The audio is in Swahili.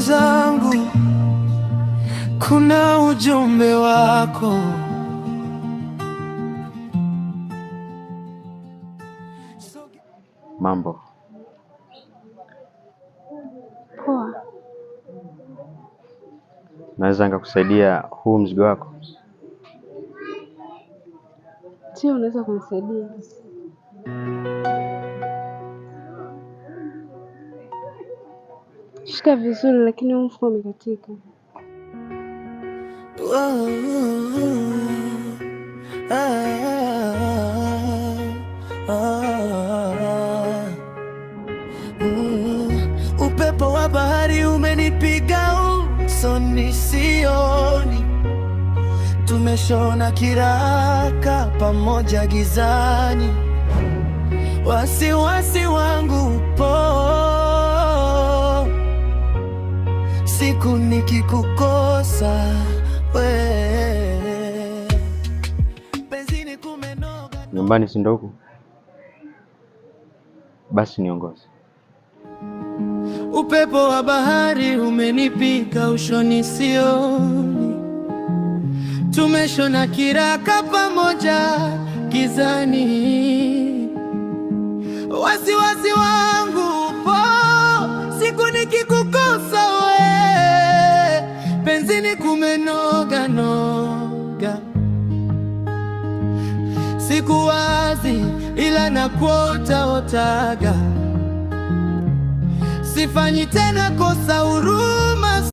zangu kuna ujumbe wako. Mambo poa. Naweza nikakusaidia huu mzigo wako? Sio, unaweza kunisaidia? Shika vizuri, lakini huu mfuko umekatika. Upepo wa bahari umenipiga usoni, sioni. Tumeshona kiraka pamoja gizani, wasiwasi wangu upo siku nikikukosa we. Benzini kumenoga. Nyumbani si ndo huku? Basi niongoze. Upepo wa bahari umenipiga usoni, sioni. Tumeshona kiraka pamoja gizani, wasiwasi wangu upo siku nikikukosa we. Benzini kumenoga noga, siku wazi ila nakuota otaga. Sifanyi tena kosa, huruma